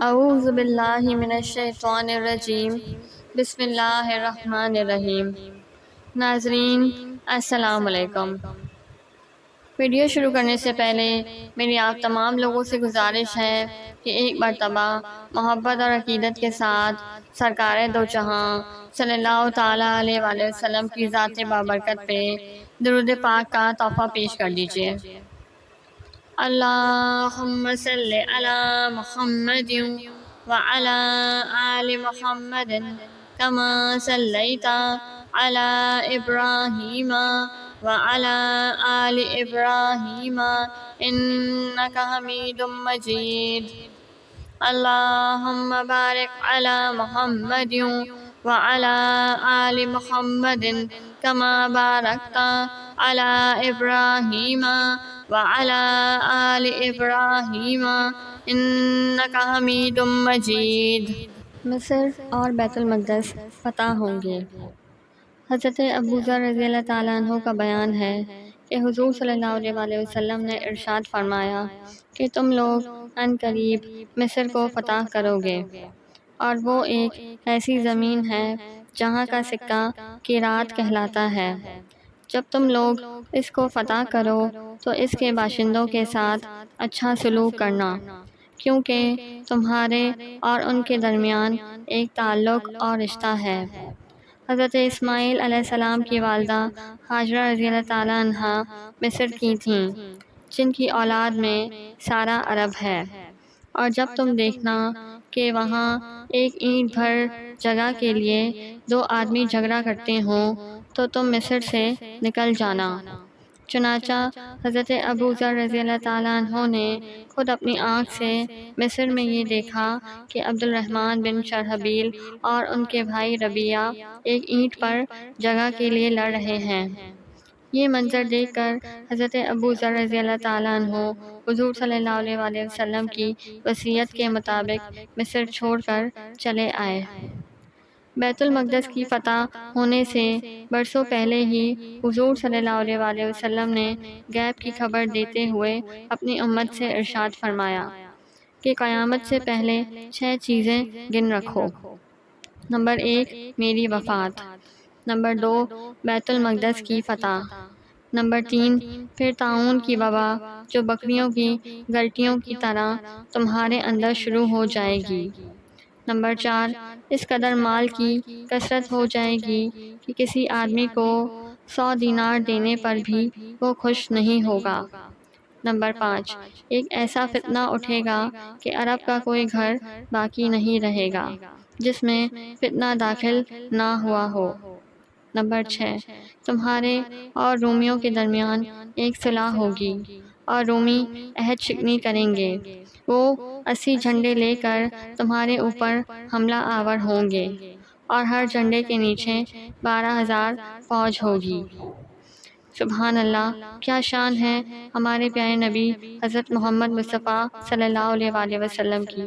اعوذ باللہ من الشیطان الرجیم، بسم اللہ الرحمن الرحیم۔ ناظرین السلام علیکم۔ ویڈیو شروع کرنے سے پہلے میری آپ تمام لوگوں سے گزارش ہے کہ ایک مرتبہ محبت اور عقیدت کے ساتھ سرکار دو جہاں صلی اللہ تعالیٰ علیہ وآلہ وسلم کی ذات بابرکت پہ درود پاک کا تحفہ پیش کر دیجیے۔ اللہم صلی علی محمد وعلی آل محمد کما صلیت علی ابراہیم وعلی آل ابراہیم انک حمید مجید۔ اللہم بارک علی محمد وعلی آل محمد کما بارکت علی ابراہیم وعلی آل ابراہیم انک حمید مجید۔ مصر اور بیت المقدس فتح ہوں گے۔ حضرت ابو ذر رضی اللہ تعالیٰ عنہ کا بیان ہے کہ حضور صلی اللہ علیہ وآلہ وسلم نے ارشاد فرمایا کہ تم لوگ عن قریب مصر کو فتح کرو گے، اور وہ ایک ایسی زمین ہے جہاں کا سکہ قیراط کہلاتا ہے۔ جب تم لوگ اس کو فتح کرو تو اس کے باشندوں کے ساتھ اچھا سلوک کرنا، کیونکہ تمہارے اور ان کے درمیان ایک تعلق اور رشتہ ہے۔ حضرت اسماعیل علیہ السلام کی والدہ ہاجرہ رضی اللہ تعالیٰ عنہا مصر کی تھیں، جن کی اولاد میں سارہ عرب ہے۔ اور جب تم دیکھنا کہ وہاں ایک اینٹ بھر جگہ کے لیے دو آدمی جھگڑا کرتے ہوں تو تم مصر سے نکل جانا۔ چنانچہ حضرت ابو ذر رضی اللہ تعالیٰ عنہ نے خود اپنی آنکھ سے مصر میں یہ دیکھا کہ عبد الرحمن بن شرحبیل اور ان کے بھائی ربیعہ ایک اینٹ پر جگہ کے لیے لڑ رہے ہیں۔ یہ منظر دیکھ کر حضرت ابو ذر رضی اللہ تعالیٰ عنہ حضور صلی اللہ علیہ وآلہ وسلم کی وصیت کے مطابق مصر چھوڑ کر چلے آئے۔ بیت المقدس کی فتح ہونے سے برسوں پہلے ہی حضور صلی اللہ علیہ وآلہ وسلم نے غیب کی خبر دیتے ہوئے اپنی امت سے ارشاد فرمایا کہ قیامت سے پہلے 6 چیزیں گن رکھو۔ نمبر 1 میری وفات، نمبر 2 بیت المقدس کی فتح، نمبر 3 پھر طاعون کی وبا جو بکریوں کی گلٹیوں کی طرح تمہارے اندر شروع ہو جائے گی، نمبر 4 اس قدر مال کی کثرت ہو جائے گی کہ کسی آدمی کو 100 دینار دینے پر بھی وہ خوش نہیں ہوگا، نمبر 5 ایک ایسا فتنہ اٹھے گا کہ عرب کا کوئی گھر باقی نہیں رہے گا جس میں فتنہ داخل نہ ہوا ہو، نمبر 6 تمہارے اور رومیوں کے درمیان ایک صلح ہوگی اور رومی عہد شکنی کریں گے، وہ 80 جھنڈے لے کر تمہارے اوپر حملہ آور ہوں گے اور ہر جھنڈے کے نیچے 12,000 فوج ہوگی۔ سبحان اللہ، کیا شان ہے ہمارے پیارے نبی حضرت محمد مصطفیٰ صلی اللہ علیہ وآلہ وسلم کی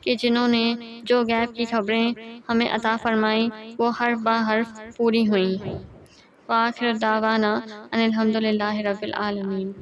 کہ جنہوں نے جو غیب کی خبریں ہمیں عطا فرمائیں وہ حرف بہ حرف پوری ہوئیں۔ وآخر دعوانا ان الحمد للہ رب العالمین۔